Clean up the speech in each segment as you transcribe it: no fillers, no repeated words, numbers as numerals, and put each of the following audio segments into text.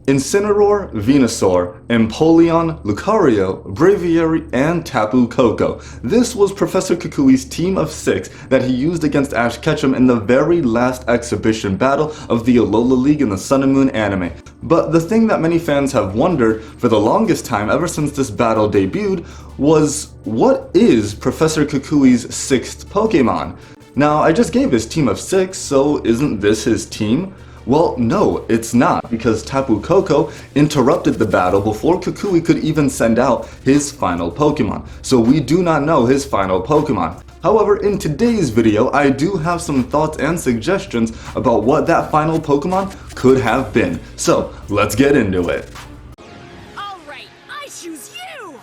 Incineroar, Venusaur, Empoleon, Lucario, Braviary, and Tapu Koko. This was Professor Kukui's team of 6 that he used against Ash Ketchum in the very last exhibition battle of the Alola League in the Sun and Moon anime. But the thing that many fans have wondered for the longest time ever since this battle debuted was, what is Professor Kukui's 6th Pokemon? Now, I just gave his team of 6, so isn't this his team? Well, no, it's not, because Tapu Koko interrupted the battle before Kukui could even send out his final Pokemon, so we do not know his final Pokemon. However, in today's video, I do have some thoughts and suggestions about what that final Pokemon could have been. So, let's get into it. Alright, I choose you!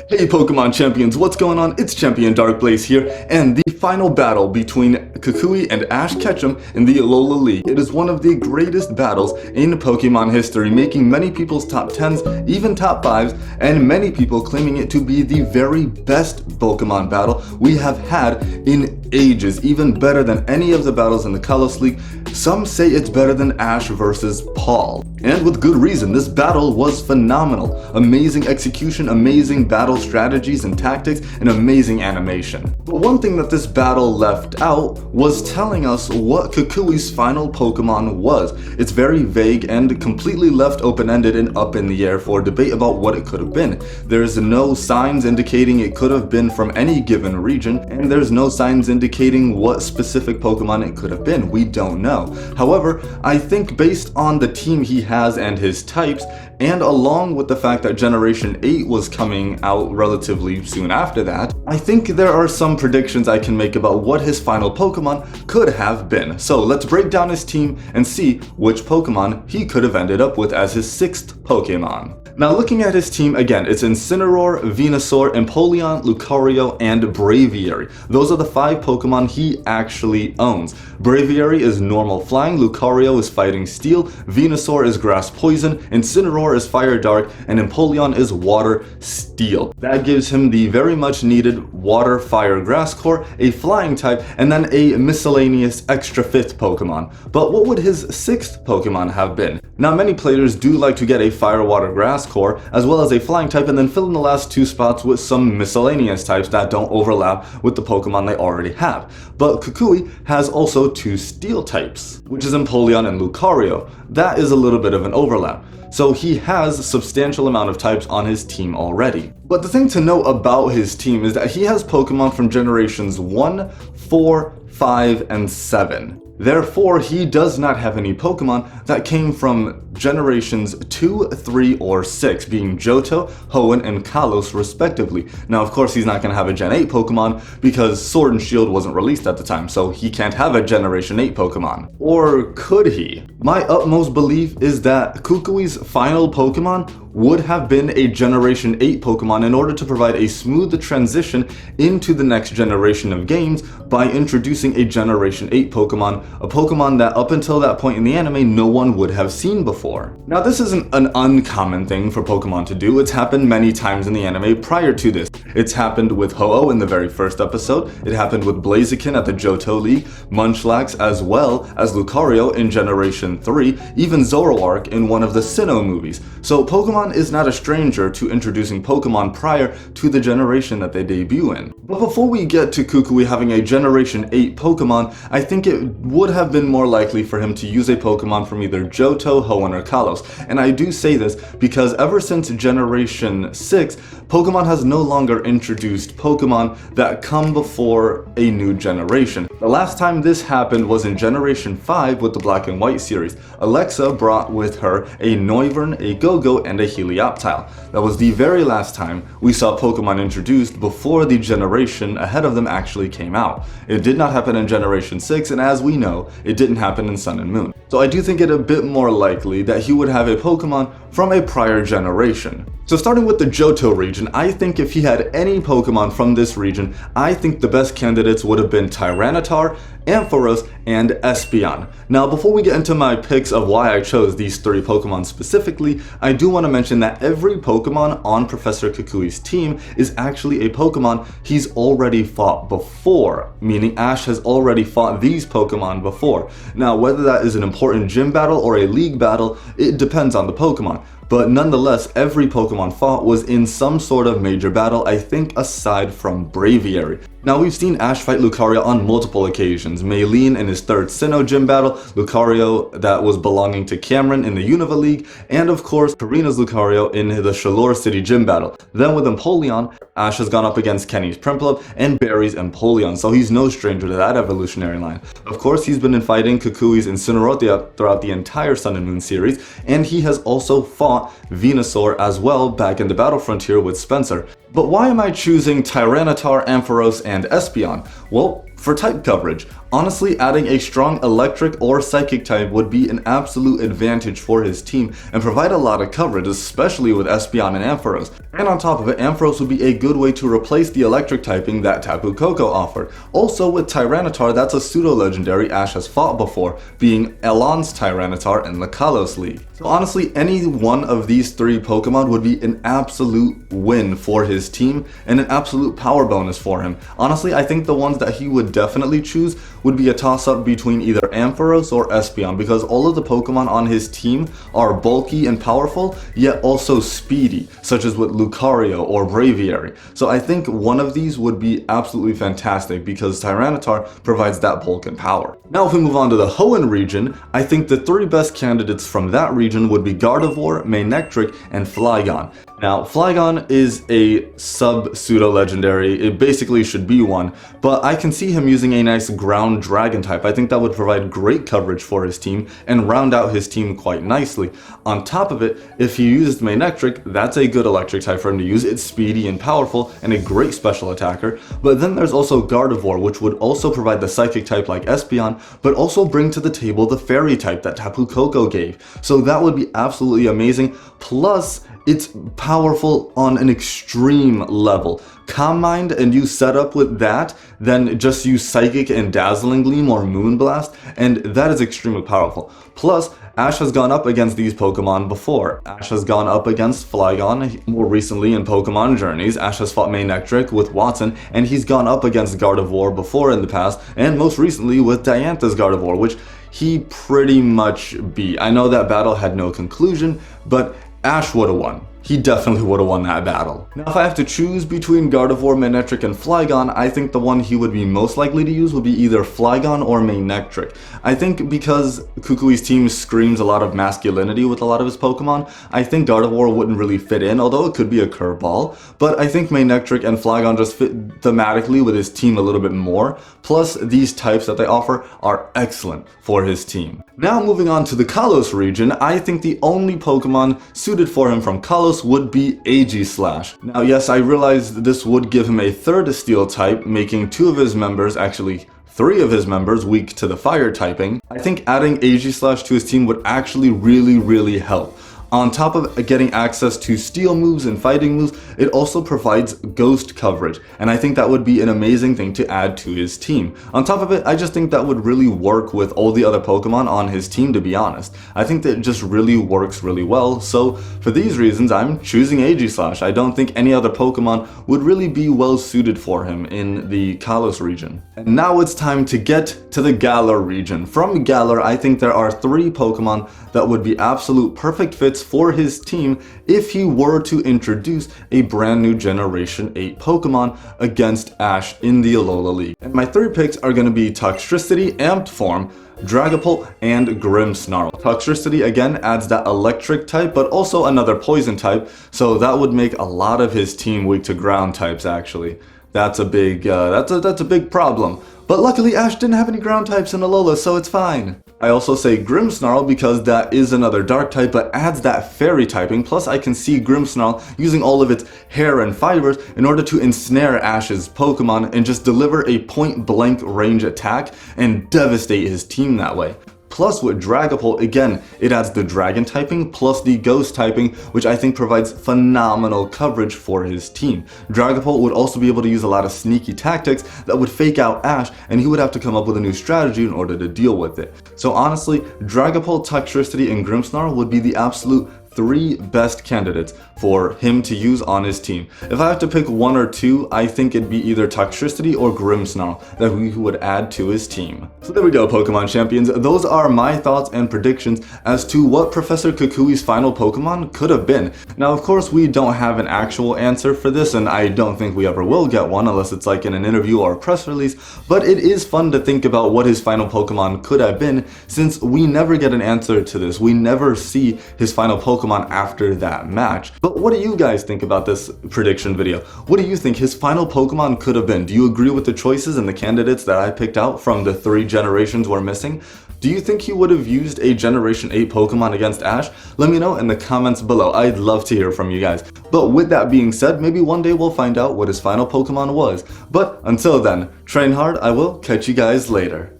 Hey Pokemon Champions, what's going on? It's Champion Darkblaze here, and the final battle between Kukui and Ash Ketchum in the Alola League. It is one of the greatest battles in Pokemon history, making many people's top 10s, even top 5s, and many people claiming it to be the very best Pokemon battle we have had in ages, even better than any of the battles in the Kalos League. Some say it's better than Ash versus Paul. And with good reason, this battle was phenomenal. Amazing execution, amazing battle strategies and tactics, and amazing animation. But one thing that this battle left out was telling us what Kukui's final Pokemon was. It's very vague and completely left open-ended and up in the air for debate about what it could have been. There's no signs indicating it could have been from any given region, and there's no signs indicating what specific Pokemon it could have been. We don't know. However, I think based on the team he has and his types, and along with the fact that Generation 8 was coming out relatively soon after that, I think there are some predictions I can make about what his final Pokemon could have been. So let's break down his team and see which Pokemon he could have ended up with as his 6th Pokemon. Now looking at his team again, it's Incineroar, Venusaur, Empoleon, Lucario, and Braviary. Those are the 5 Pokemon he actually owns. Braviary is normal flying, Lucario is fighting steel, Venusaur is grass poison, Incineroar is fire dark, and Empoleon is water steel. That gives him the very much needed water fire grass core, a flying type, and then a miscellaneous extra 5th Pokemon. But what would his 6th Pokemon have been? Now many players do like to get a fire water grass core as well as a flying type and then fill in the last 2 spots with some miscellaneous types that don't overlap with the Pokemon they already have. But Kukui has also 2 steel types, which is Empoleon and Lucario. That is a little bit of an overlap. So he has a substantial amount of types on his team already. But the thing to know about his team is that he has Pokemon from generations 1, 4, 5, and 7. Therefore, he does not have any Pokemon that came from generations 2, 3, or 6, being Johto, Hoenn, and Kalos respectively. Now, of course, he's not going to have a Gen 8 Pokemon because Sword and Shield wasn't released at the time, so he can't have a Generation 8 Pokemon. Or could he? My utmost belief is that Kukui's final Pokemon would have been a Generation 8 Pokemon in order to provide a smooth transition into the next generation of games by introducing a Generation 8 Pokemon, a Pokemon that up until that point in the anime no one would have seen before. Now this isn't an uncommon thing for Pokemon to do, it's happened many times in the anime prior to this. It's happened with Ho-Oh in the very first episode, it happened with Blaziken at the Johto League, Munchlax as well as Lucario in Generation 3, even Zoroark in one of the Sinnoh movies. So Pokemon is not a stranger to introducing Pokemon prior to the generation that they debut in. But before we get to Kukui having a Generation 8 Pokemon, I think it would have been more likely for him to use a Pokemon from either Johto, Hoenn, or Kalos. And I do say this because ever since Generation 6, Pokemon has no longer introduced Pokemon that come before a new generation. The last time this happened was in Generation 5 with the Black and White series. Alexa brought with her a Noivern, a Go-Go, and a Helioptile. That was the very last time we saw Pokemon introduced before the generation ahead of them actually came out. It did not happen in Generation 6, and as we know, it didn't happen in Sun and Moon. So I do think it a bit more likely that he would have a Pokemon from a prior generation. So starting with the Johto region, I think if he had any Pokemon from this region, I think the best candidates would have been Tyranitar, Ampharos, and Espeon. Now before we get into my picks of why I chose these 3 Pokemon specifically, I do want to mention that every Pokemon on Professor Kukui's team is actually a Pokemon he's already fought before, meaning Ash has already fought these Pokemon before. Now whether that is an important gym battle or a league battle, it depends on the Pokemon. But nonetheless, every Pokemon fought was in some sort of major battle, I think aside from Braviary. Now we've seen Ash fight Lucario on multiple occasions. Maylene in his 3rd Sinnoh gym battle, Lucario that was belonging to Cameron in the Unova League, and of course Karina's Lucario in the Shalor City gym battle. Then with Empoleon, Ash has gone up against Kenny's Prinplup and Barry's Empoleon, so he's no stranger to that evolutionary line. Of course he's been fighting Kukui's Incineroar throughout the entire Sun and Moon series, and he has also fought Venusaur as well back in the Battle Frontier with Spencer. But why am I choosing Tyranitar, Ampharos, and Espeon? Well, for type coverage. Honestly, adding a strong electric or psychic type would be an absolute advantage for his team and provide a lot of coverage, especially with Espeon and Ampharos. And on top of it, Ampharos would be a good way to replace the electric typing that Tapu Koko offered. Also with Tyranitar, that's a pseudo-legendary Ash has fought before, being Elon's Tyranitar in the Kalos League. So honestly, any one of these 3 Pokemon would be an absolute win for his team and an absolute power bonus for him. Honestly, I think the ones that he would definitely choose would be a toss-up between either Ampharos or Espeon, because all of the Pokemon on his team are bulky and powerful, yet also speedy, such as with Lucario or Braviary. So I think one of these would be absolutely fantastic because Tyranitar provides that bulk and power. Now if we move on to the Hoenn region, I think the 3 best candidates from that region would be Gardevoir, Manectric, and Flygon. Now, Flygon is a sub-pseudo-legendary, it basically should be one, but I can see him using a nice ground dragon type. I think that would provide great coverage for his team and round out his team quite nicely. On top of it, if he used Manectric, that's a good electric type for him to use. It's speedy and powerful and a great special attacker. But then there's also Gardevoir, which would also provide the psychic type like Espeon, but also bring to the table the fairy type that Tapu Koko gave. So that would be absolutely amazing. Plus, it's powerful on an extreme level. Calm Mind and you set up with that, then just use Psychic and Dazzling Gleam or Moonblast, and that is extremely powerful. Plus, Ash has gone up against these Pokemon before. Ash has gone up against Flygon more recently in Pokemon Journeys. Ash has fought Manectric with Watson, and he's gone up against Gardevoir before in the past, and most recently with Diantha's Gardevoir, which he pretty much beat. I know that battle had no conclusion, but Ash would have won. He definitely would have won that battle. Now if I have to choose between Gardevoir, Manectric, and Flygon, I think the one he would be most likely to use would be either Flygon or Manectric. I think because Kukui's team screams a lot of masculinity with a lot of his Pokemon, I think Gardevoir wouldn't really fit in, although it could be a curveball. But I think Manectric and Flygon just fit thematically with his team a little bit more. Plus, these types that they offer are excellent for his team. Now moving on to the Kalos region, I think the only Pokemon suited for him from Kalos would be Aegislash. Now yes, I realize this would give him a 3rd Steel type, making 2 of his members, actually 3 of his members, weak to the Fire typing. I think adding Aegislash to his team would actually really help. On top of getting access to steel moves and fighting moves, it also provides ghost coverage, and I think that would be an amazing thing to add to his team. On top of it, I just think that would really work with all the other Pokemon on his team, to be honest. I think that it just really works really well, so for these reasons, I'm choosing Aegislash. I don't think any other Pokemon would really be well suited for him in the Kalos region. And now it's time to get to the Galar region. From Galar, I think there are 3 Pokemon that would be absolute perfect fits for his team if he were to introduce a brand new Generation 8 Pokemon against Ash in the Alola League. And my 3 picks are going to be Toxtricity, Amped Form, Dragapult, and Grimmsnarl. Toxtricity again adds that electric type, but also another poison type, so that would make a lot of his team weak to ground types actually. That's a big problem. But luckily Ash didn't have any ground types in Alola, so it's fine. I also say Grimmsnarl because that is another dark type but adds that fairy typing, plus I can see Grimmsnarl using all of its hair and fibers in order to ensnare Ash's Pokemon and just deliver a point blank range attack and devastate his team that way. Plus with Dragapult, again, it adds the Dragon typing plus the Ghost typing, which I think provides phenomenal coverage for his team. Dragapult would also be able to use a lot of sneaky tactics that would fake out Ash, and he would have to come up with a new strategy in order to deal with it. So honestly, Dragapult, Toxtricity, and Grimmsnarl would be the absolute 3 best candidates for him to use on his team. If I have to pick 1 or 2, I think it'd be either Toxtricity or Grimmsnarl that he would add to his team. So there we go, Pokemon Champions. Those are my thoughts and predictions as to what Professor Kukui's final Pokemon could have been. Now, of course, we don't have an actual answer for this, and I don't think we ever will get one unless it's like in an interview or a press release, but it is fun to think about what his final Pokemon could have been, since we never get an answer to this. We never see his final Pokemon after that match. But what do you guys think about this prediction video? What do you think his final Pokemon could have been? Do you agree with the choices and the candidates that I picked out from the 3 generations we're missing? Do you think he would have used a Generation 8 Pokemon against Ash? Let me know in the comments below. I'd love to hear from you guys. But with that being said, maybe one day we'll find out what his final Pokemon was. But until then, train hard. I will catch you guys later.